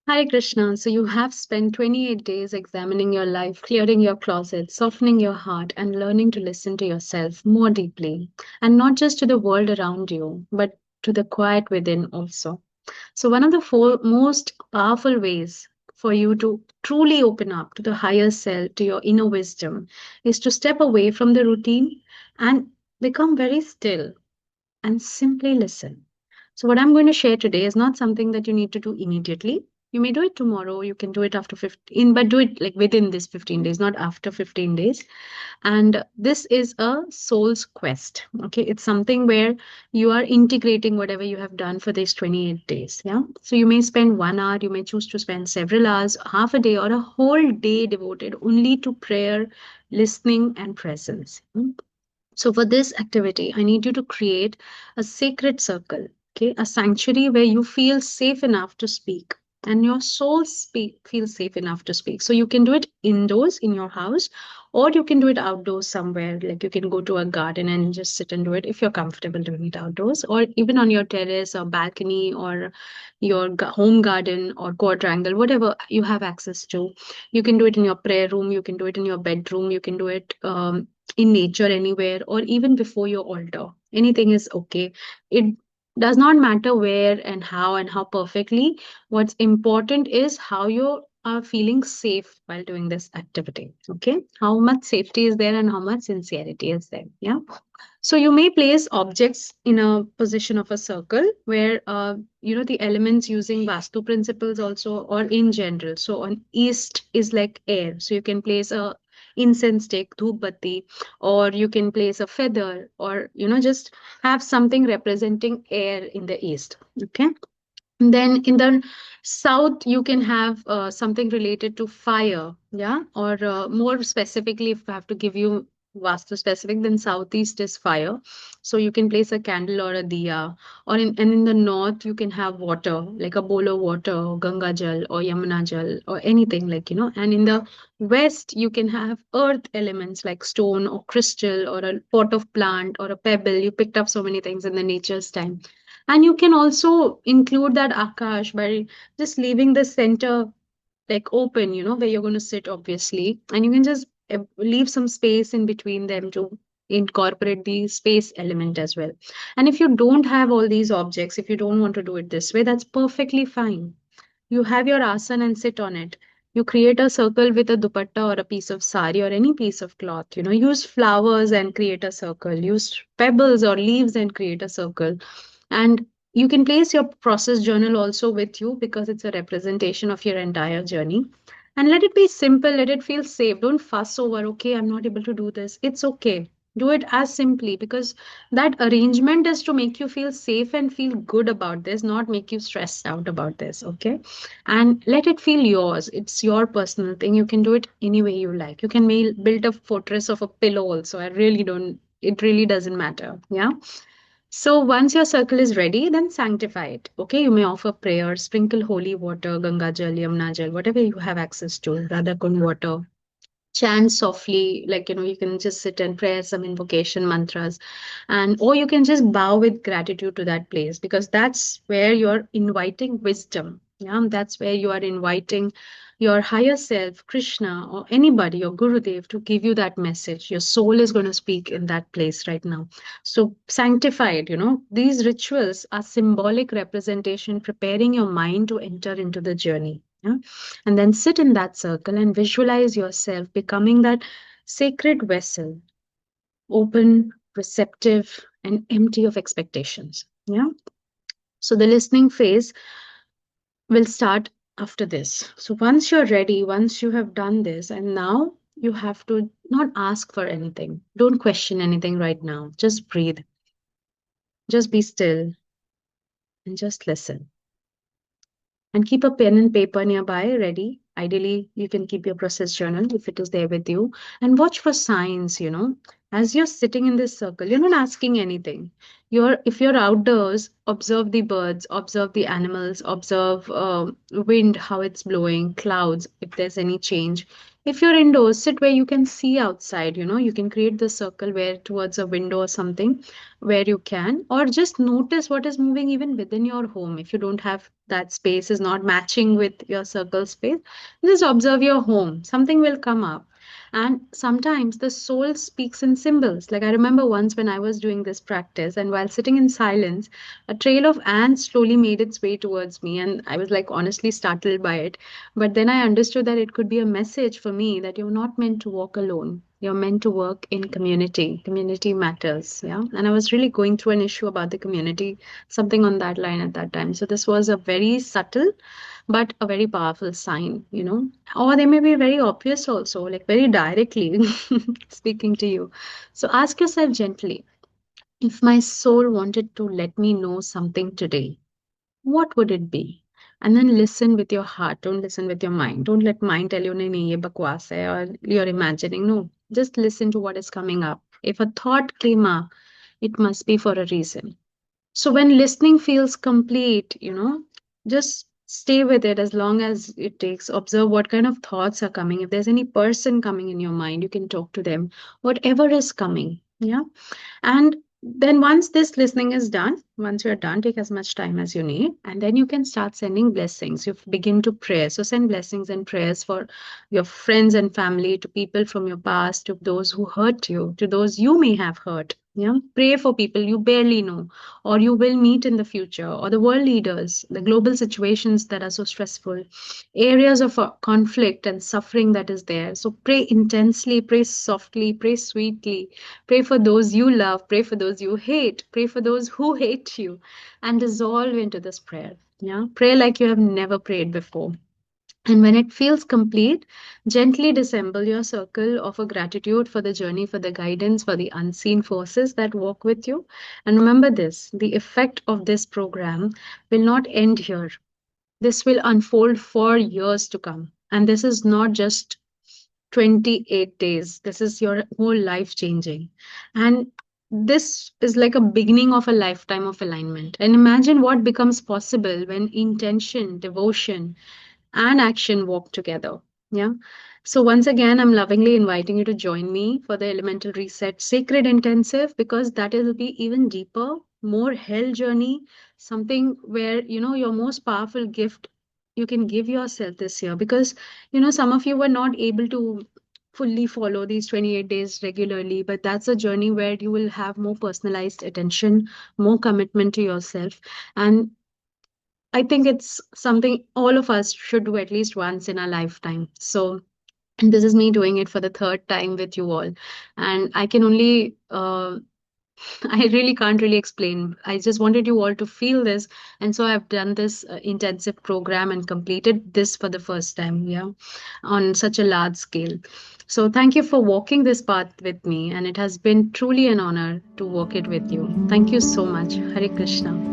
Hare Krishna. So you have spent 28 days examining your life, clearing your closet, softening your heart, and learning to listen to yourself more deeply. And not just to the world around you, but to the quiet within also. So, one of the most powerful ways for you to truly open up to the higher self, to your inner wisdom, is to step away from the routine and become very still and simply listen. So, what I'm going to share today is not something that you need to do immediately. You may do it tomorrow, you can do it after 15, but do it like within this 15 days, not after 15 days. And this is a soul's quest. Okay. It's something where you are integrating whatever you have done for these 28 days. Yeah. So you may spend 1 hour, you may choose to spend several hours, half a day, or a whole day devoted only to prayer, listening, and presence. So, for this activity, I need you to create a sacred circle, okay, a sanctuary where you feel safe enough to speak and your soul feels safe enough to speak. So, you can do it indoors in your house, or you can do it outdoors somewhere. Like you can go to a garden and just sit and do it if you're comfortable doing it outdoors, or even on your terrace or balcony or your home garden or quadrangle, whatever you have access to. You can do it in your prayer room, you can do it in your bedroom, you can do it in nature anywhere, or even before your altar. Anything is okay. It does not matter where and how perfectly. What's important is how you are feeling safe while doing this activity. Okay. How much safety is there and how much sincerity is there. Yeah. So you may place objects in a position of a circle where the elements using Vastu principles also, or in general. So on east is like air. So you can place a incense stick, dhoop batti, or you can place a feather, or just have something representing air in the east. Okay. And then in the south, you can have something related to fire, yeah, or more specifically, if I have to give you Vastu specific, then southeast is fire. So you can place a candle or a diya, and in the north, you can have water, like a bowl of water, or Ganga Jal or Yamuna Jal, or anything and in the west, you can have earth elements like stone or crystal or a pot of plant or a pebble. You picked up so many things in the nature's time, and you can also include that Akash by just leaving the center like open, where you're going to sit, obviously. And you can just leave some space in between them to incorporate the space element as well. And if you don't have all these objects, if you don't want to do it this way, that's perfectly fine. You have your asana and sit on it. You create a circle with a dupatta or a piece of sari or any piece of cloth. Use flowers and create a circle. Use pebbles or leaves and create a circle. And you can place your process journal also with you because it's a representation of your entire journey. And let it be simple, let it feel safe. Don't fuss over, okay, I'm not able to do this. It's okay. Do it as simply because that arrangement is to make you feel safe and feel good about this, not make you stressed out about this. Okay. And let it feel yours. It's your personal thing. You can do it any way you like. You can build a fortress of a pillow also. It really doesn't matter. Yeah. So once your circle is ready, then sanctify it. Okay, you may offer prayer, sprinkle holy water, Ganga Jal, Yamuna Jal, whatever you have access to, Radha Kund water. Chant softly, like you can just sit and pray some invocation mantras, and or you can just bow with gratitude to that place because that's where you're inviting wisdom. Yeah, that's where you are inviting your higher self, Krishna, or anybody, your Gurudev, to give you that message. Your soul is going to speak in that place right now. So sanctified, these rituals are symbolic representation, preparing your mind to enter into the journey. Yeah. And then sit in that circle and visualize yourself becoming that sacred vessel, open, receptive, and empty of expectations. Yeah. So the listening phase will start after this. So once you're ready, once you have done this, and now you have to not ask for anything. Don't question anything right now. Just breathe. Just be still and just listen. And keep a pen and paper nearby ready. Ideally, you can keep your process journal if it is there with you. And watch for signs, As you're sitting in this circle, you're not asking anything. If you're outdoors, observe the birds, observe the animals, observe wind, how it's blowing, clouds, if there's any change. If you're indoors, sit where you can see outside. You can create the circle where towards a window or something where you can, or just notice what is moving even within your home. If you don't have that space is not matching with your circle space, just observe your home. Something will come up. And sometimes the soul speaks in symbols. Like I remember once when I was doing this practice, and while sitting in silence, a trail of ants slowly made its way towards me. And I was like honestly startled by it. But then I understood that it could be a message for me that you're not meant to walk alone. You're meant to work in community. Community matters. Yeah. And I was really going through an issue about the community, something on that line at that time. So this was a very subtle but a very powerful sign. Or they may be very obvious also, like very directly speaking to you. So ask yourself gently, if my soul wanted to let me know something today, what would it be? And then listen with your heart. Don't listen with your mind. Don't let mind tell you, nahi, nahi, ye bakwas hai, or you're imagining. No, just listen to what is coming up. If a thought came up, it must be for a reason. So when listening feels complete, just stay with it as long as it takes. Observe what kind of thoughts are coming. If there's any person coming in your mind, you can talk to them. Whatever is coming. Yeah. And then once this listening is done, once you're done, take as much time as you need, and then you can start sending blessings. You begin to pray. So send blessings and prayers for your friends and family, to people from your past, to those who hurt you, to those you may have hurt. Yeah. Pray for people you barely know or you will meet in the future, or the world leaders, the global situations that are so stressful, areas of conflict and suffering that is there. So pray intensely, pray softly, pray sweetly. Pray for those you love, pray for those you hate, pray for those who hate you, and dissolve into this prayer. Yeah, pray like you have never prayed before. And when it feels complete, gently disassemble your circle of a gratitude for the journey, for the guidance, for the unseen forces that walk with you. And remember this, the effect of this program will not end here. This will unfold for years to come. And this is not just 28 days. This is your whole life changing. And this is like a beginning of a lifetime of alignment. And imagine what becomes possible when intention, devotion, and action walk together. Yeah. So, once again, I'm lovingly inviting you to join me for the Elemental Reset Sacred Intensive, because that will be even deeper, more hell journey, something where your most powerful gift you can give yourself this year. Because some of you were not able to fully follow these 28 days regularly, but that's a journey where you will have more personalized attention, more commitment to yourself. And I think it's something all of us should do at least once in our lifetime. So, and this is me doing it for the third time with you all. And I can only, I really can't really explain. I just wanted you all to feel this. And so I've done this intensive program and completed this for the first time, yeah, on such a large scale. So thank you for walking this path with me. And it has been truly an honor to walk it with you. Thank you so much. Hare Krishna.